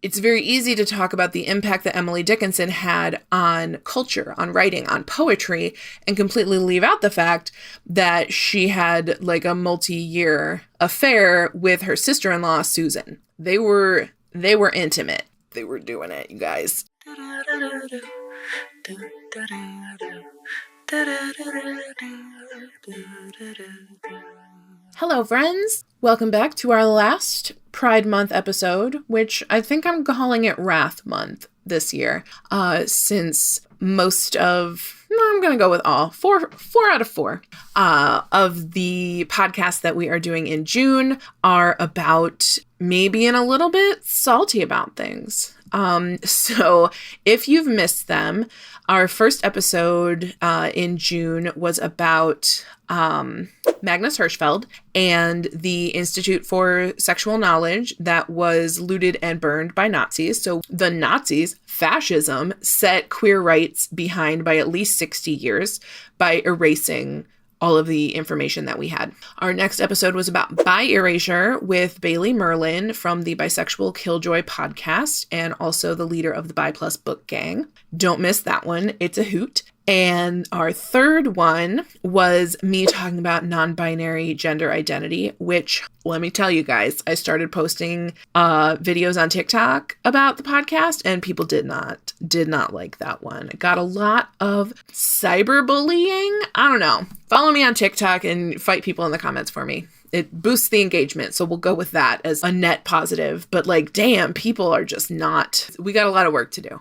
it's very easy to talk about the impact that Emily Dickinson had on culture, on writing, on poetry, and completely leave out the fact that she had like a multi-year affair with her sister-in-law, Susan. They were intimate. They were doing it, you guys. Hello, friends. Welcome back to our last Pride Month episode, which I think I'm calling it Wrath Month this year, since most of, I'm going to go with all, four out of four of the podcasts that we are doing in June are about me being a little bit salty about things. So if you've missed them, our first episode in June was about Magnus Hirschfeld and the Institute for Sexual Knowledge that was looted and burned by Nazis. So the Nazis, fascism, set queer rights behind by at least 60 years by erasing all of the information that we had. Our next episode was about Bi Erasure with Bailey Merlin from the Bisexual Killjoy podcast and also the leader of the Bi Plus book gang. Don't miss that one. It's a hoot. And our third one was me talking about non-binary gender identity, which, let me tell you guys, I started posting videos on TikTok about the podcast and people did not like that one. I got a lot of cyberbullying. I don't know. Follow me on TikTok and fight people in the comments for me. It boosts the engagement, so we'll go with that as a net positive. But like, damn, people are just not. We got a lot of work to do.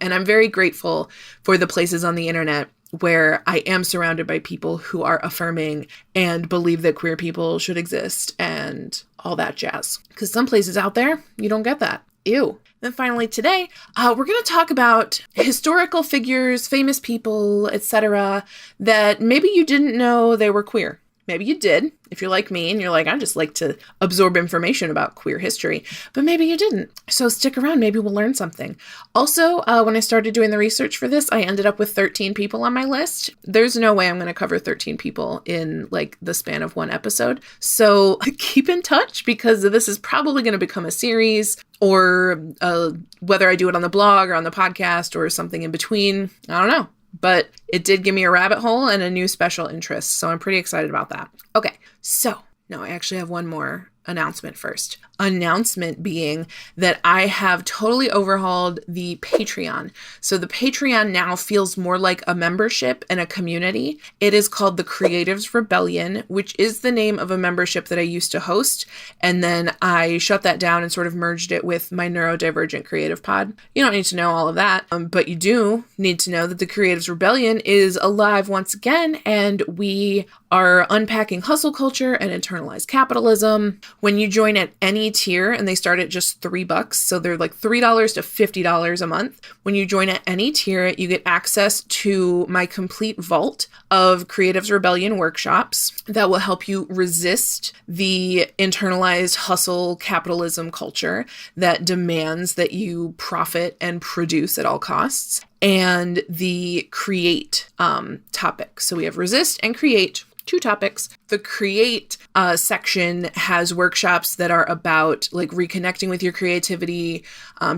And I'm very grateful for the places on the internet where I am surrounded by people who are affirming and believe that queer people should exist and all that jazz. Because some places out there, you don't get that. Ew. Then finally today, we're going to talk about historical figures, famous people, etc., that maybe you didn't know they were queer. Maybe you did, if you're like me and you're like, I just like to absorb information about queer history, but maybe you didn't. So stick around, maybe we'll learn something. Also, when I started doing the research for this, I ended up with 13 people on my list. There's no way I'm going to cover 13 people in like the span of one episode. So keep in touch because this is probably going to become a series or whether I do it on the blog or on the podcast or something in between. I don't know. But it did give me a rabbit hole and a new special interest. So I'm pretty excited about that. Okay, so no, I actually have one more announcement first. Announcement being that I have totally overhauled the Patreon. So the Patreon now feels more like a membership and a community. It is called the Creatives Rebellion, which is the name of a membership that I used to host. And then I shut that down and sort of merged it with my neurodivergent creative pod. You don't need to know all of that, but you do need to know that the Creatives Rebellion is alive once again, and we are unpacking hustle culture and internalized capitalism. When you join at any tier, and they start at just $3, so they're like $3 to $50 a month. When you join at any tier, you get access to my complete vault of Creatives Rebellion workshops that will help you resist the internalized hustle capitalism culture that demands that you profit and produce at all costs, and the create topic. So we have resist and create. 2 topics. The create section has workshops that are about like reconnecting with your creativity,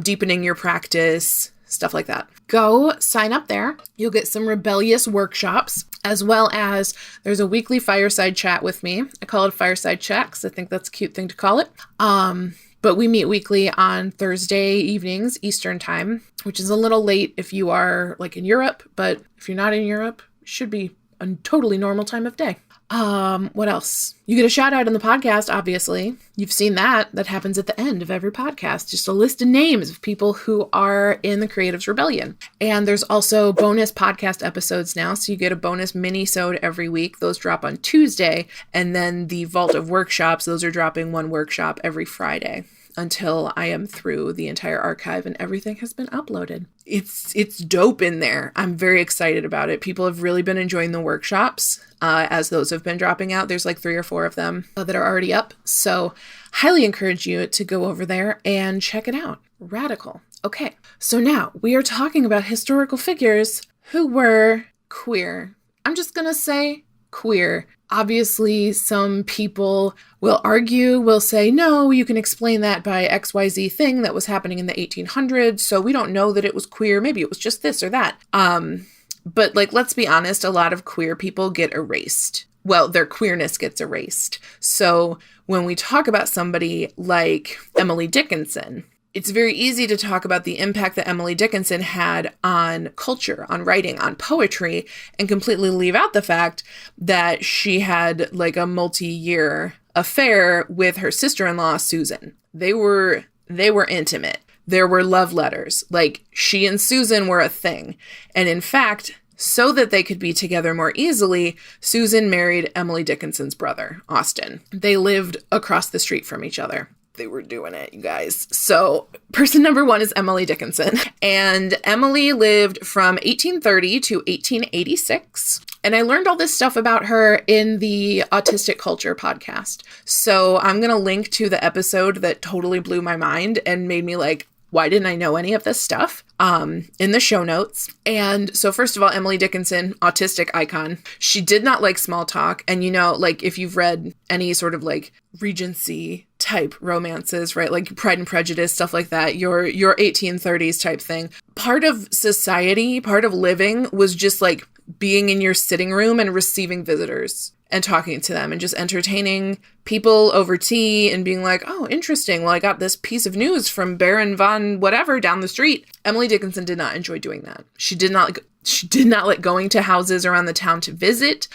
deepening your practice, stuff like that. Go sign up there. You'll get some rebellious workshops, as well as there's a weekly fireside chat with me. I call it fireside chat because I think that's a cute thing to call it. But we meet weekly on Thursday evenings, Eastern time, which is a little late if you are like in Europe, but if you're not in Europe, it should be a totally normal time of day. What else? You get a shout out in the podcast, obviously. You've seen that. That happens at the end of every podcast. Just a list of names of people who are in the Creatives Rebellion. And there's also bonus podcast episodes now. So you get a bonus mini-sode every week. Those drop on Tuesday. And then the Vault of Workshops, those are dropping one workshop every Friday until I am through the entire archive and everything has been uploaded. It's dope in there. I'm very excited about it. People have really been enjoying the workshops as those have been dropping out. There's like 3 or 4 of them that are already up. So highly encourage you to go over there and check it out. Radical. Okay, so now we are talking about historical figures who were queer. I'm just going to say queer. Obviously, some people will argue, will say, no, you can explain that by XYZ thing that was happening in the 1800s. So we don't know that it was queer. Maybe it was just this or that. But like, let's be honest, a lot of queer people get erased. Well, their queerness gets erased. So when we talk about somebody like Emily Dickinson, it's very easy to talk about the impact that Emily Dickinson had on culture, on writing, on poetry, and completely leave out the fact that she had like a multi-year affair with her sister-in-law, Susan. They were intimate. There were love letters. Like, she and Susan were a thing. And in fact, so that they could be together more easily, Susan married Emily Dickinson's brother, Austin. They lived across the street from each other. They were doing it, you guys. So person number one is Emily Dickinson. And Emily lived from 1830 to 1886. And I learned all this stuff about her in the Autistic Culture podcast. So I'm going to link to the episode that totally blew my mind and made me like, why didn't I know any of this stuff? In the show notes. And so first of all, Emily Dickinson, autistic icon. She did not like small talk. And, you know, like if you've read any sort of like Regency type romances, right? Like Pride and Prejudice, stuff like that, your 1830s type thing. Part of society, part of living was just like being in your sitting room and receiving visitors and talking to them and just entertaining people over tea and being like, oh, interesting. Well, I got this piece of news from Baron von whatever down the street. Emily Dickinson did not enjoy doing that. She did not like going to houses around the town to visit,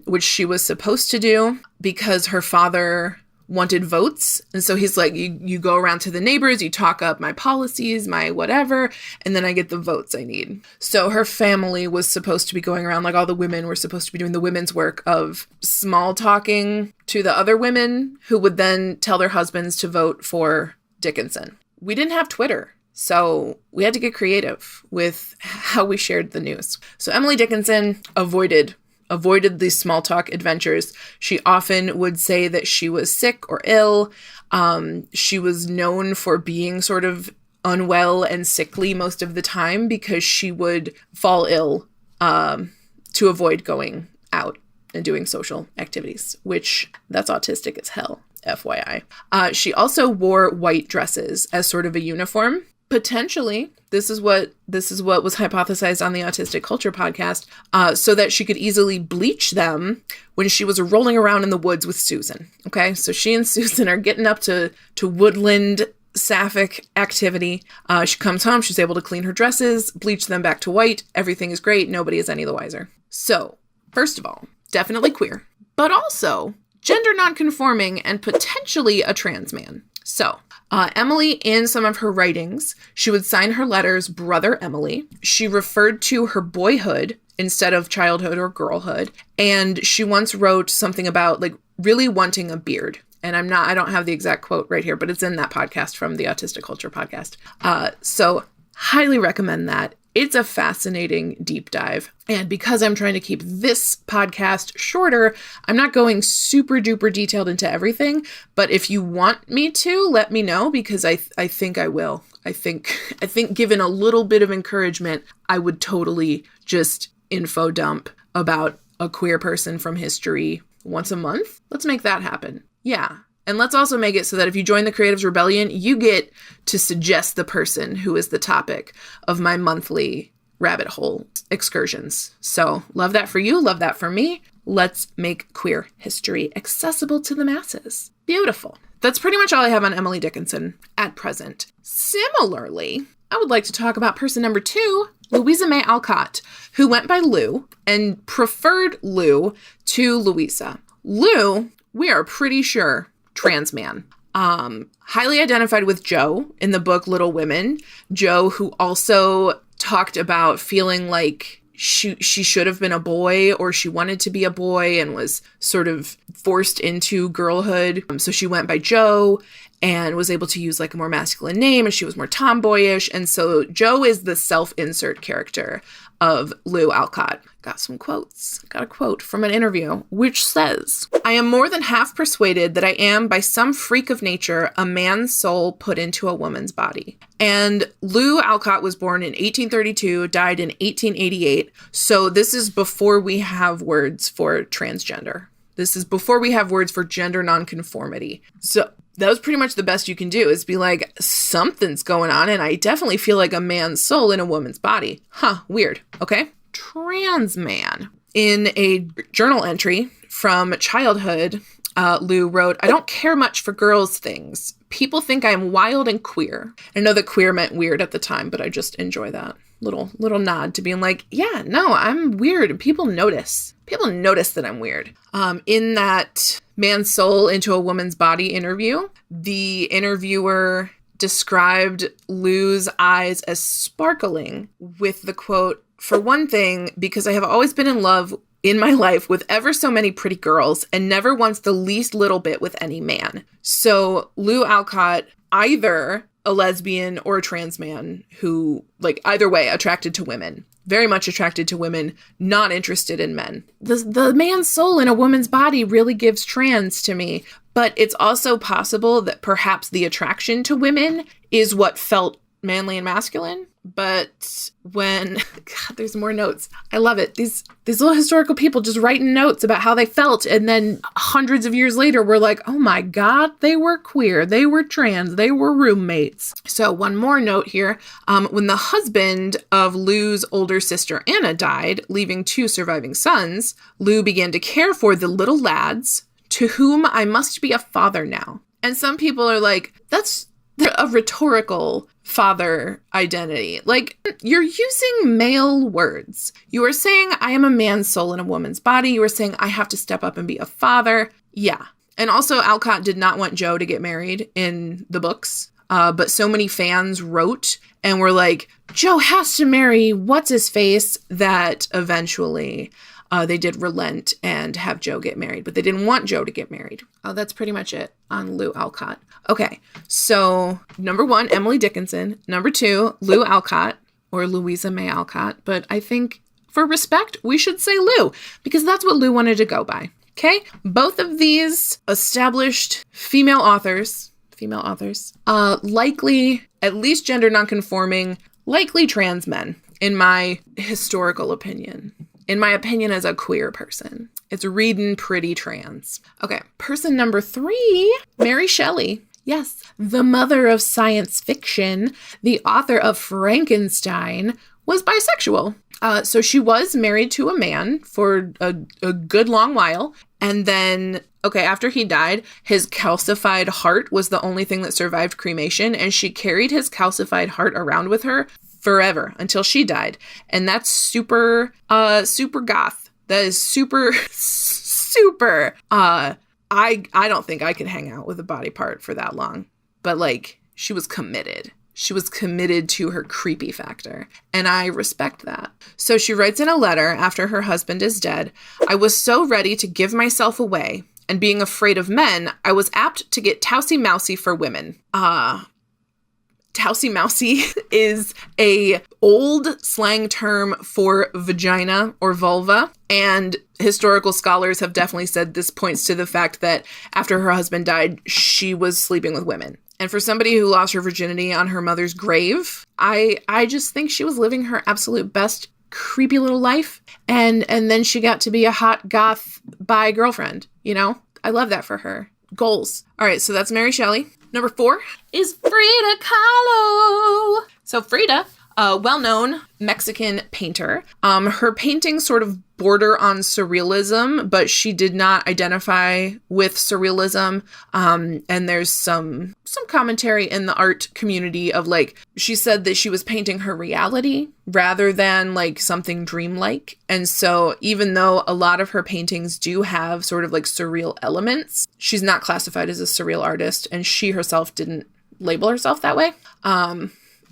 which she was supposed to do because her father wanted votes. And so he's like, you go around to the neighbors, you talk up my policies, my whatever, and then I get the votes I need. So her family was supposed to be going around, like all the women were supposed to be doing the women's work of small talking to the other women who would then tell their husbands to vote for Dickinson. We didn't have Twitter, so we had to get creative with how we shared the news. So Emily Dickinson avoided these small talk adventures. She often would say that she was sick or ill. She was known for being sort of unwell and sickly most of the time because she would fall ill to avoid going out and doing social activities, which that's autistic as hell, FYI. She also wore white dresses as sort of a uniform. Potentially, this is what was hypothesized on the Autistic Culture podcast, so that she could easily bleach them when she was rolling around in the woods with Susan. Okay, so she and Susan are getting up to woodland sapphic activity. She comes home, she's able to clean her dresses, bleach them back to white. Everything is great. Nobody is any the wiser. So, first of all, definitely queer, but also gender nonconforming and potentially a trans man. So, Emily, in some of her writings, she would sign her letters Brother Emily. She referred to her boyhood instead of childhood or girlhood. And she once wrote something about like really wanting a beard. And I don't have the exact quote right here, but it's in that podcast from the Autistic Culture podcast. So highly recommend that. It's a fascinating deep dive. And because I'm trying to keep this podcast shorter, I'm not going super duper detailed into everything. But if you want me to, let me know, because I think I will. I think given a little bit of encouragement, I would totally just info dump about a queer person from history once a month. Let's make that happen. Yeah. And let's also make it so that if you join the Creatives Rebellion, you get to suggest the person who is the topic of my monthly rabbit hole excursions. So love that for you. Love that for me. Let's make queer history accessible to the masses. Beautiful. That's pretty much all I have on Emily Dickinson at present. Similarly, I would like to talk about person number 2, Louisa May Alcott, who went by Lou and preferred Lou to Louisa. Lou, we are pretty sure, trans man. Highly identified with Jo in the book Little Women. Jo, who also talked about feeling like she should have been a boy, or she wanted to be a boy and was sort of forced into girlhood. So she went by Jo and was able to use like a more masculine name, and she was more tomboyish. And so Jo is the self-insert character of Lou Alcott. Got some quotes. Got a quote from an interview, which says, "I am more than half persuaded that I am, by some freak of nature, a man's soul put into a woman's body." And Lou Alcott was born in 1832, died in 1888. So this is before we have words for transgender. This is before we have words for gender nonconformity. So that was pretty much the best you can do, is be like, something's going on, and I definitely feel like a man's soul in a woman's body. Huh, weird. Okay. Trans man. In a journal entry from childhood, Lou wrote, "I don't care much for girls' things. People think I'm wild and queer." I know that queer meant weird at the time, but I just enjoy that little nod to being like, yeah, no, I'm weird. People notice. People notice that I'm weird. In that man's soul into a woman's body interview, the interviewer described Lou's eyes as sparkling with the quote, "For one thing, because I have always been in love in my life with ever so many pretty girls and never once the least little bit with any man." So Lou Alcott, either a lesbian or a trans man who, like, either way, attracted to women, very much attracted to women, not interested in men. The man's soul in a woman's body really gives trans to me, but it's also possible that perhaps the attraction to women is what felt manly and masculine. But when, God, there's more notes. I love it. These little historical people just writing notes about how they felt. And then hundreds of years later, we're like, oh my God, they were queer. They were trans. They were roommates. So one more note here. When the husband of Lou's older sister, Anna, died, leaving 2 surviving sons, Lou began to care for the little lads, to whom I must be a father now. And some people are like, that's a rhetorical father identity. Like, you're using male words. You are saying, I am a man's soul in a woman's body. You are saying, I have to step up and be a father. Yeah. And also, Alcott did not want Joe to get married in the books. But so many fans wrote and were like, Joe has to marry what's-his-face, that eventually they did relent and have Joe get married. But they didn't want Joe to get married. That's pretty much it on Lou Alcott. Okay, so number 1, Emily Dickinson. Number 2, Lou Alcott, or Louisa May Alcott. But I think for respect, we should say Lou, because that's what Lou wanted to go by. Okay, both of these established female authors, likely at least gender nonconforming, likely trans men, in my historical opinion. In my opinion as a queer person. It's reading pretty trans. Okay, person number 3, Mary Shelley. Yes, the mother of science fiction, the author of Frankenstein, was bisexual. So she was married to a man for a good long while. And then, after he died, his calcified heart was the only thing that survived cremation. And she carried his calcified heart around with her forever until she died. And that's super goth. That is super I don't think I could hang out with a body part for that long. But like, she was committed. She was committed to her creepy factor. And I respect that. So she writes in a letter after her husband is dead, "I was so ready to give myself away. And being afraid of men, I was apt to get tousy-mousy for women." Tousy-mousy is a old slang term for vagina or vulva. And historical scholars have definitely said this points to the fact that after her husband died, she was sleeping with women. And for somebody who lost her virginity on her mother's grave, I just think she was living her absolute best creepy little life. And then she got to be a hot goth bi girlfriend, you know? I love that for her. Goals. All right, so that's Mary Shelley. Number 4 is Frida Kahlo. So Frida, a well-known Mexican painter. Her paintings sort of border on surrealism, but she did not identify with surrealism. And there's some commentary in the art community of like, she said that she was painting her reality rather than like something dreamlike. And so even though a lot of her paintings do have sort of like surreal elements, she's not classified as a surreal artist, and she herself didn't label herself that way.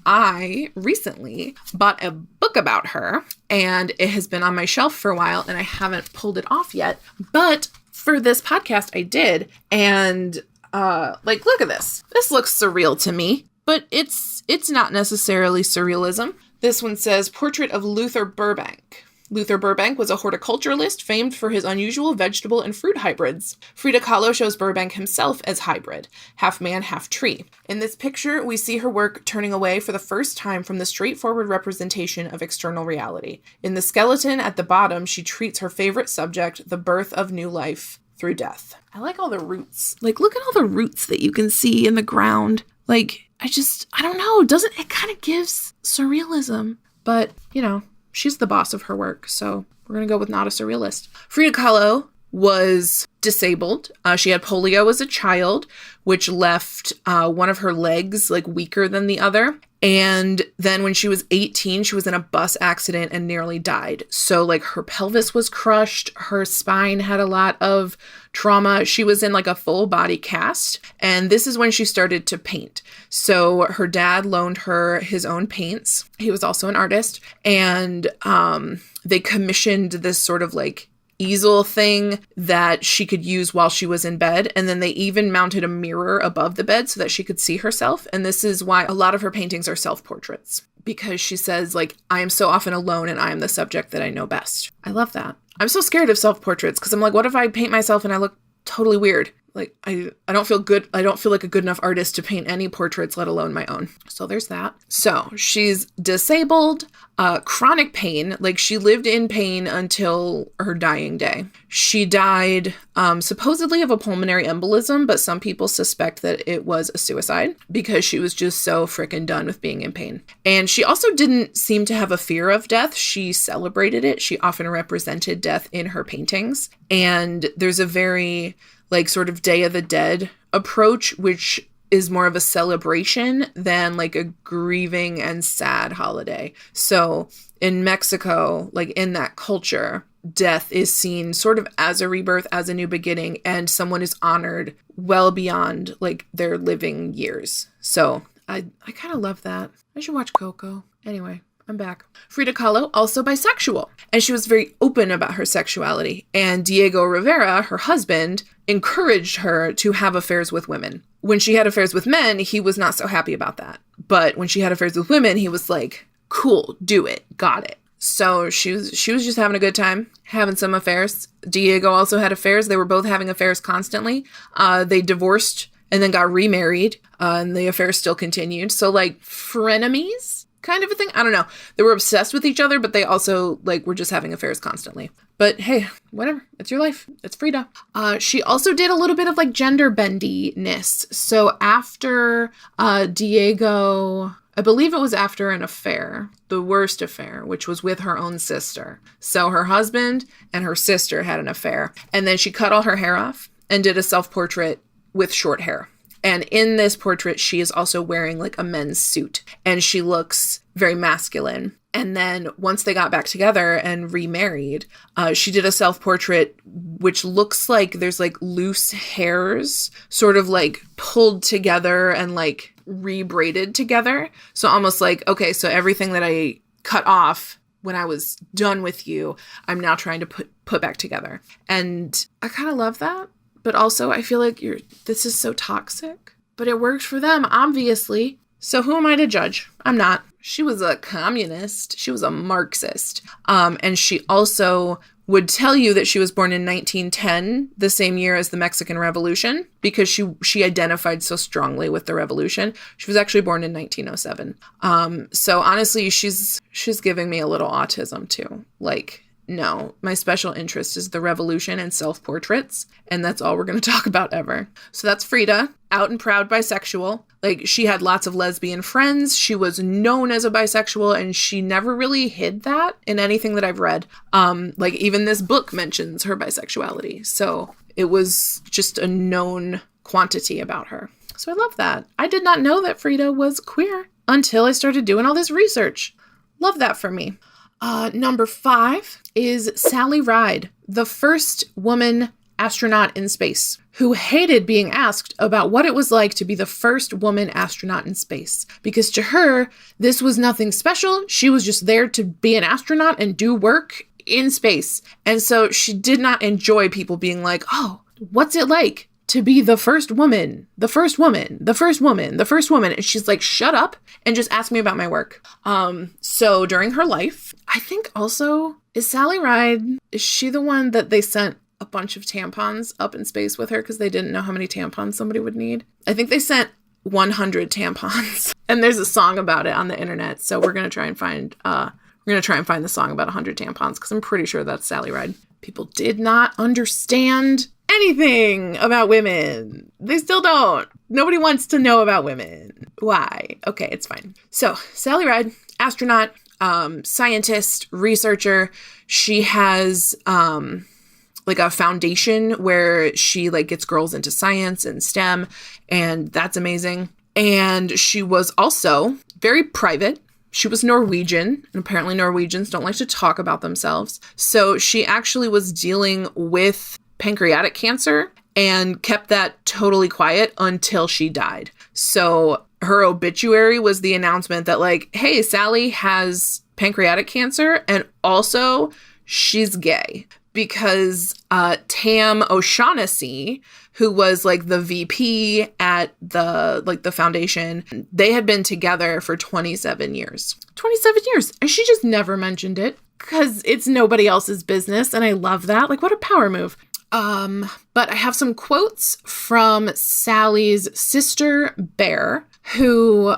I recently bought a book about her, and it has been on my shelf for a while, and I haven't pulled it off yet. But for this podcast, I did. And look at this. This looks surreal to me, but it's not necessarily surrealism. This one says, Portrait of Luther Burbank. Luther Burbank was a horticulturalist famed for his unusual vegetable and fruit hybrids. Frida Kahlo shows Burbank himself as hybrid, half man, half tree. In this picture, we see her work turning away for the first time from the straightforward representation of external reality. In the skeleton at the bottom, she treats her favorite subject, the birth of new life, through death. I like all the roots. Like, look at all the roots that you can see in the ground. Like, I don't know. It kind of gives surrealism. But, you know, she's the boss of her work. So we're going to go with not a surrealist. Frida Kahlo was disabled. She had polio as a child, which left one of her legs like weaker than the other. And then when she was 18, she was in a bus accident and nearly died. So like her pelvis was crushed. Her spine had a lot of trauma. She was in like a full body cast. And this is when she started to paint. So her dad loaned her his own paints. He was also an artist. And they commissioned this sort of like easel thing that she could use while she was in bed. And then they even mounted a mirror above the bed so that she could see herself. And this is why a lot of her paintings are self-portraits, because she says, like, I am so often alone and I am the subject that I know best. I love that. I'm so scared of self-portraits because I'm like, what if I paint myself and I look totally weird? Like, I don't feel good. I don't feel like a good enough artist to paint any portraits, let alone my own. So there's that. So she's disabled, chronic pain. Like, she lived in pain until her dying day. She died supposedly of a pulmonary embolism, but some people suspect that it was a suicide because she was just so freaking done with being in pain. And she also didn't seem to have a fear of death. She celebrated it. She often represented death in her paintings. And there's a very like sort of Day of the Dead approach, which is more of a celebration than like a grieving and sad holiday. So in Mexico, like in that culture, death is seen sort of as a rebirth, as a new beginning, and someone is honored well beyond like their living years. So I kind of love that. I should watch Coco. Anyway, I'm back. Frida Kahlo, also bisexual, and she was very open about her sexuality. And Diego Rivera, her husband, encouraged her to have affairs with women. When she had affairs with men, he was not so happy about that. But when she had affairs with women, he was like, cool, do it, got it. So she was just having a good time, having some affairs. Diego also had affairs. They were both having affairs constantly. They divorced and then got remarried, and the affair still continued. So like frenemies kind of a thing. I don't know. They were obsessed with each other, but they also like were just having affairs constantly. But hey, whatever. It's your life. It's Frida. She also did a little bit of like gender bendiness. So after Diego, I believe it was after an affair, the worst affair, which was with her own sister. So her husband and her sister had an affair. And then she cut all her hair off and did a self-portrait with short hair. And in this portrait, she is also wearing like a men's suit and she looks very masculine. And then once they got back together and remarried, she did a self-portrait which looks like there's like loose hairs sort of like pulled together and like rebraided together. So almost like, okay, so everything that I cut off when I was done with you, I'm now trying to put back together. And I kind of love that. But also, I feel like this is so toxic. But it worked for them, obviously. So who am I to judge? I'm not. She was a communist. She was a Marxist. And she also would tell you that she was born in 1910, the same year as the Mexican Revolution, because she identified so strongly with the revolution. She was actually born in 1907. So honestly, she's giving me a little autism too. Like, no, my special interest is the revolution and self-portraits, and that's all we're going to talk about ever. So that's Frida, out and proud bisexual. Like, she had lots of lesbian friends. She was known as a bisexual, and she never really hid that in anything that I've read. Like, even this book mentions her bisexuality. So it was just a known quantity about her. So I love that. I did not know that Frida was queer until I started doing all this research. Love that for me. Number 5 is Sally Ride, the first woman astronaut in space, who hated being asked about what it was like to be the first woman astronaut in space. Because to her, this was nothing special. She was just there to be an astronaut and do work in space. And so she did not enjoy people being like, oh, what's it like to be the first woman, the first woman, the first woman, the first woman. And she's like, shut up and just ask me about my work. So during her life, I think also, is Sally Ride, is she the one that they sent a bunch of tampons up in space with her because they didn't know how many tampons somebody would need? I think they sent 100 tampons. And there's a song about it on the internet. So we're going to try and find the song about 100 tampons because I'm pretty sure that's Sally Ride. People did not understand anything about women. They still don't. Nobody wants to know about women. Why? Okay, it's fine. So Sally Ride, astronaut, scientist, researcher. She has like a foundation where she like gets girls into science and STEM, and that's amazing. And she was also very private. She was Norwegian, and apparently Norwegians don't like to talk about themselves. So she actually was dealing with pancreatic cancer and kept that totally quiet until she died. So her obituary was the announcement that like, hey, Sally has pancreatic cancer and also she's gay. Because Tam O'Shaughnessy, who was like the VP at the foundation, they had been together for 27 years. 27 years. And she just never mentioned it because it's nobody else's business. And I love that. Like, what a power move. But I have some quotes from Sally's sister, Bear, who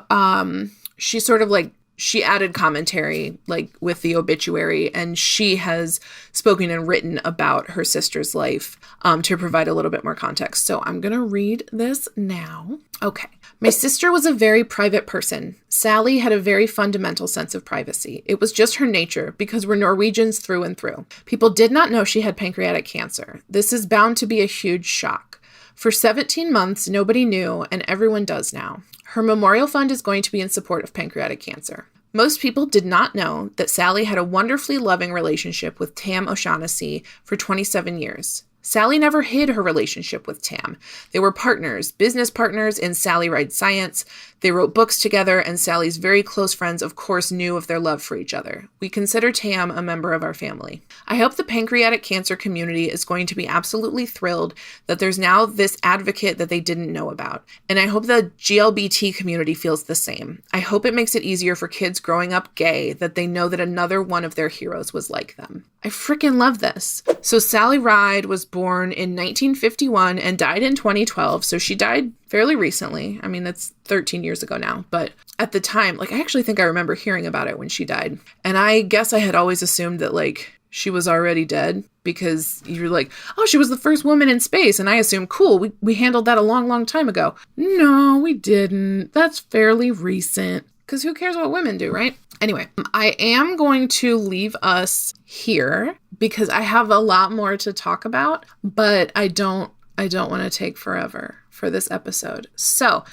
she sort of like, she added commentary like with the obituary, and she has spoken and written about her sister's life to provide a little bit more context. So I'm going to read this now. Okay. My sister was a very private person. Sally had a very fundamental sense of privacy. It was just her nature because we're Norwegians through and through. People did not know she had pancreatic cancer. This is bound to be a huge shock. For 17 months, nobody knew, and everyone does now. Her memorial fund is going to be in support of pancreatic cancer. Most people did not know that Sally had a wonderfully loving relationship with Tam O'Shaughnessy for 27 years. Sally never hid her relationship with Tam. They were partners, business partners in Sally Ride Science. They wrote books together, and Sally's very close friends, of course, knew of their love for each other. We consider Tam a member of our family. I hope the pancreatic cancer community is going to be absolutely thrilled that there's now this advocate that they didn't know about. And I hope the GLBT community feels the same. I hope it makes it easier for kids growing up gay that they know that another one of their heroes was like them. I freaking love this. So Sally Ride was born in 1951 and died in 2012. So she died fairly recently. I mean, that's 13 years ago now. But at the time, like, I actually think I remember hearing about it when she died. And I guess I had always assumed that, like, she was already dead because you're like, oh, she was the first woman in space. And I assumed, cool, we handled that a long, long time ago. No, we didn't. That's fairly recent. Because who cares what women do, right? Anyway, I am going to leave us here because I have a lot more to talk about, but I don't want to take forever for this episode. So,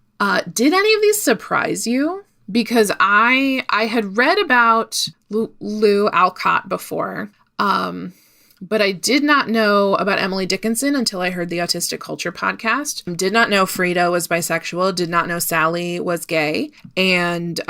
did any of these surprise you? Because I had read about Lou Alcott before, but I did not know about Emily Dickinson until I heard the Autistic Culture podcast. Did not know Frida was bisexual, did not know Sally was gay, and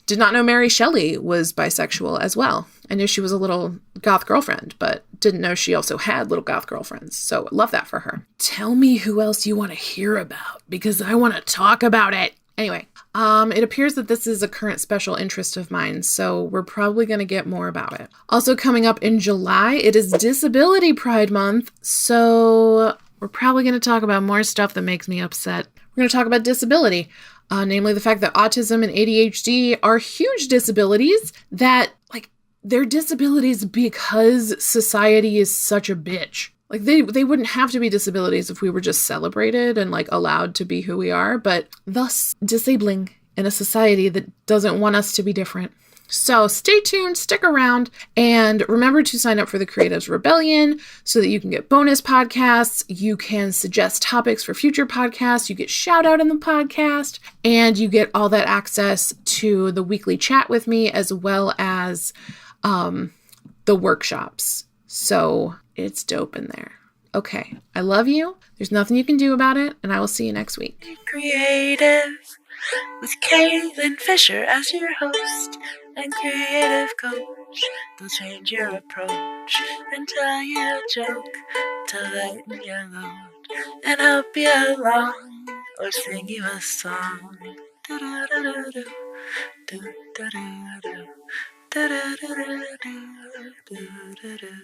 did not know Mary Shelley was bisexual as well. I knew she was a little goth girlfriend, but didn't know she also had little goth girlfriends. So love that for her. Tell me who else you want to hear about because I want to talk about it. Anyway, it appears that this is a current special interest of mine, so we're probably going to get more about it. Also coming up in July, it is Disability Pride Month, so we're probably going to talk about more stuff that makes me upset. We're going to talk about disability. Namely the fact that autism and ADHD are huge disabilities that, like, they're disabilities because society is such a bitch. Like, they wouldn't have to be disabilities if we were just celebrated and, like, allowed to be who we are, but thus disabling in a society that doesn't want us to be different. So stay tuned, stick around, and remember to sign up for the Creatives Rebellion so that you can get bonus podcasts, you can suggest topics for future podcasts, you get shout out in the podcast, and you get all that access to the weekly chat with me as well as the workshops. So it's dope in there. Okay, I love you. There's nothing you can do about it, and I will see you next week. Creative with Caitlin Fisher as your host and creative coach. They'll change your approach and tell you a joke to lighten your load and help you along or sing you a song. Do-do-do-do-do. Do-do-do-do. Do-do-do-do-do. Do-do-do-do.